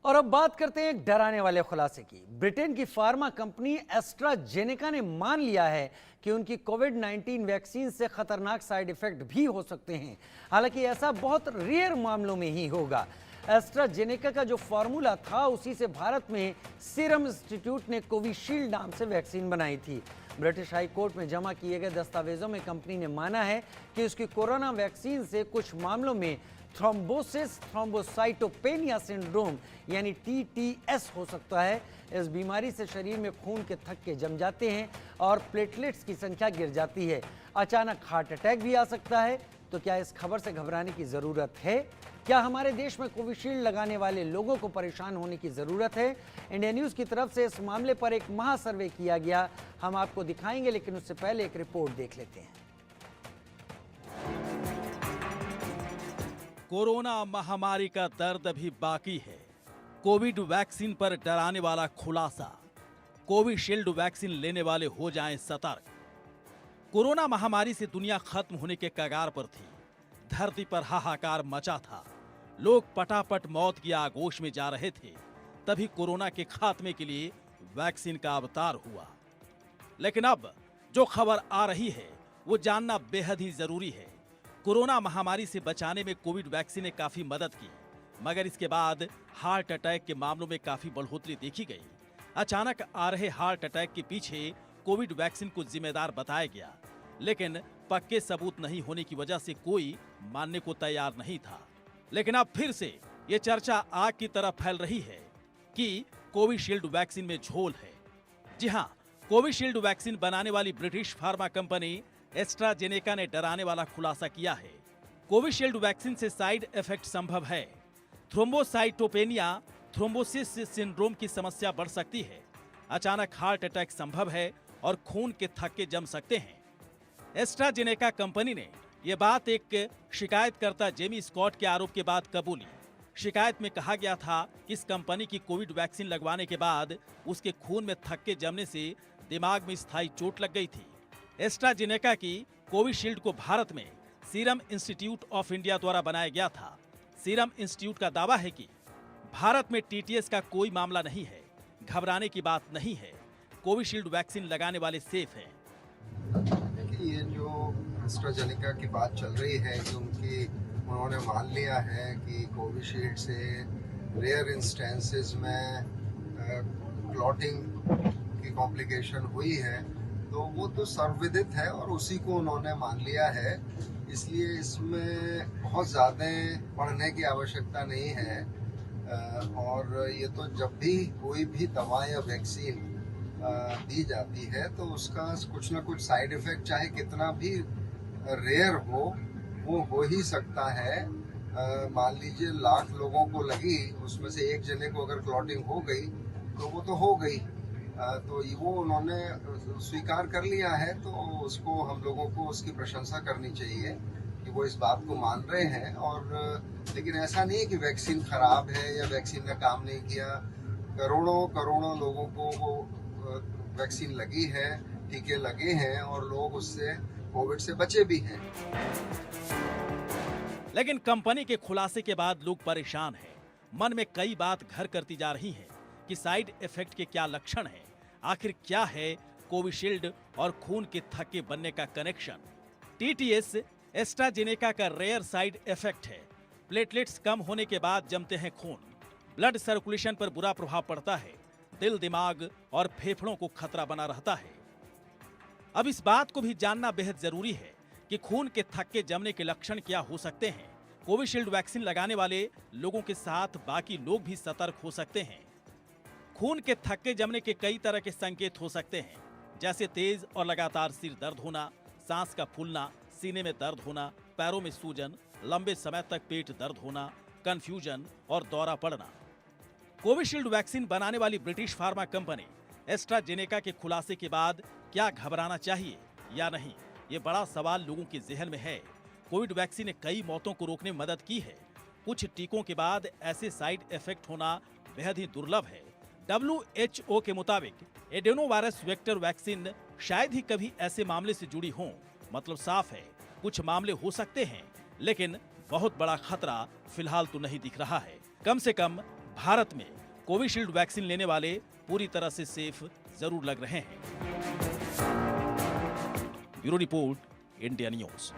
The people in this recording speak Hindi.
और अब बात करते हैं एक डराने वाले खुलासे की। ब्रिटेन की फार्मा कंपनी एस्ट्राजेनेका ने मान लिया है कि उनकी कोविड-19 वैक्सीन से खतरनाक साइड इफेक्ट भी हो सकते हैं। हालांकि ऐसा बहुत रेयर मामलों में ही होगा। एस्ट्राजेनेका का जो फार्मूला था उसी से भारत में सीरम इंस्टीट्यूट ने कोविशील्ड नाम से वैक्सीन बनाई थी। ब्रिटिश हाई कोर्ट में जमा किए गए दस्तावेजों में कंपनी ने माना है कि उसकी कोरोना वैक्सीन से कुछ मामलों में थ्रोम्बोसिस थ्रोम्बोसाइटोपेनिया सिंड्रोम यानी TTS हो सकता है। इस बीमारी से शरीर में खून के थक्के जम जाते हैं और प्लेटलेट्स की संख्या गिर जाती है। अचानक हार्ट अटैक भी आ सकता है। तो क्या इस खबर से घबराने की जरूरत है? क्या हमारे देश में कोविशील्ड लगाने वाले लोगों को परेशान होने की जरूरत है? इंडिया न्यूज की तरफ से इस मामले पर एक महा सर्वे किया गया, हम आपको दिखाएंगे, लेकिन उससे पहले एक रिपोर्ट देख लेते हैं। कोरोना महामारी का दर्द अभी बाकी है। कोविड वैक्सीन पर डराने वाला खुलासा। कोविशील्ड वैक्सीन लेने वाले हो जाएं सतर्क। कोरोना महामारी से दुनिया खत्म होने के कगार पर थी। धरती पर हाहाकार मचा था। लोग पटापट मौत की आगोश में जा रहे थे। तभी कोरोना के खात्मे के लिए वैक्सीन का अवतार हुआ। लेकिन अब जो खबर आ रही है वो जानना बेहद ही जरूरी है। कोरोना महामारी से बचाने में कोविड वैक्सीन ने काफी मदद की, मगर इसके बाद हार्ट अटैक के मामलों में काफी बढ़ोतरी देखी गई। अचानक आ रहे हार्ट अटैक के पीछे कोविड वैक्सीन को जिम्मेदार बताया गया, लेकिन पक्के सबूत नहीं होने की वजह से कोई मानने को तैयार नहीं था। लेकिन अब फिर से ये चर्चा आग की तरह फैल रही है कि कोविशील्ड वैक्सीन में झोल है। जी हाँ, कोविशील्ड वैक्सीन बनाने वाली ब्रिटिश फार्मा कंपनी एस्ट्राजेनेका ने डराने वाला खुलासा किया है। कोविशील्ड वैक्सीन से साइड इफेक्ट संभव है। थ्रोम्बोसाइटोपेनिया थ्रोम्बोसिस सिंड्रोम की समस्या बढ़ सकती है। अचानक हार्ट अटैक संभव है और खून के थक्के जम सकते हैं। एस्ट्राजेनेका कंपनी ने यह बात एक शिकायतकर्ता जेमी स्कॉट के आरोप के बाद कबूली। शिकायत में कहा गया था कि इस कंपनी की कोविड वैक्सीन लगवाने के बाद उसके खून में थक्के जमने से दिमाग में स्थायी चोट लग गई थी। एस्ट्राजेनेका की कोविशील्ड को भारत में सीरम इंस्टीट्यूट ऑफ इंडिया द्वारा बनाया गया था। सीरम इंस्टीट्यूट का दावा है कि भारत में TTS का कोई मामला नहीं है। घबराने की बात नहीं है। कोविशील्ड वैक्सीन लगाने वाले सेफ हैं। देखिए, ये जो एस्ट्राजेनेका की बात चल रही है कि उन्होंने मान लिया है कि कोविशील्ड से रेयर इंस्टेंसेस में क्लॉटिंग की कॉम्प्लिकेशन हुई है, तो वो तो सर्वविदित है और उसी को उन्होंने मान लिया है। इसलिए इसमें बहुत ज़्यादा पढ़ने की आवश्यकता नहीं है। और ये तो जब भी कोई भी दवा या वैक्सीन दी जाती है तो उसका कुछ ना कुछ साइड इफेक्ट चाहे कितना भी रेयर हो, वो हो ही सकता है। मान लीजिए 1,00,000 लोगों को लगी, उसमें से एक जने को अगर क्लॉटिंग हो गई तो वो तो हो गई। तो वो उन्होंने स्वीकार कर लिया है, तो उसको हम लोगों को उसकी प्रशंसा करनी चाहिए कि वो इस बात को मान रहे हैं। और लेकिन ऐसा नहीं है कि वैक्सीन खराब है या वैक्सीन ने काम नहीं किया। करोड़ों लोगों को वो वैक्सीन लगी है, टीके लगे हैं और लोग उससे कोविड से बचे भी हैं। लेकिन कंपनी के खुलासे के बाद लोग परेशान हैं। मन में कई बात घर करती जा रही हैं कि साइड इफेक्ट के क्या लक्षण हैं। आखिर क्या है कोविशील्ड और खून के थक्के बनने का कनेक्शन? TTS एस्ट्राजेनेका का रेयर साइड इफेक्ट है। प्लेटलेट्स कम होने के बाद जमते हैं खून। ब्लड सर्कुलेशन पर बुरा प्रभाव पड़ता है। दिल, दिमाग और फेफड़ों को खतरा बना रहता है। अब इस बात को भी जानना बेहद जरूरी है कि खून के थक्के जमने के लक्षण क्या हो सकते हैं। कोविशील्ड वैक्सीन लगाने वाले लोगों के साथ बाकी लोग भी सतर्क हो सकते हैं। खून के थक्के जमने के कई तरह के संकेत हो सकते हैं, जैसे तेज और लगातार सिर दर्द होना, सांस का फूलना, सीने में दर्द होना, पैरों में सूजन, लंबे समय तक पेट दर्द होना, कंफ्यूजन और दौरा पड़ना। कोविशील्ड वैक्सीन बनाने वाली ब्रिटिश फार्मा कंपनी एस्ट्राजेनेका के खुलासे के बाद क्या घबराना चाहिए या नहीं, ये बड़ा सवाल लोगों के जहन में है। कोविड वैक्सीन ने कई मौतों को रोकने में मदद की है। कुछ टीकों के बाद ऐसे साइड इफेक्ट होना बेहद ही दुर्लभ है। WHO के मुताबिक एडेनोवायरस वेक्टर वैक्सीन शायद ही कभी ऐसे मामले से जुड़ी हो। मतलब साफ है, कुछ मामले हो सकते हैं, लेकिन बहुत बड़ा खतरा फिलहाल तो नहीं दिख रहा है। कम से कम भारत में कोविशील्ड वैक्सीन लेने वाले पूरी तरह से सेफ जरूर लग रहे हैं। Bureau report, India news.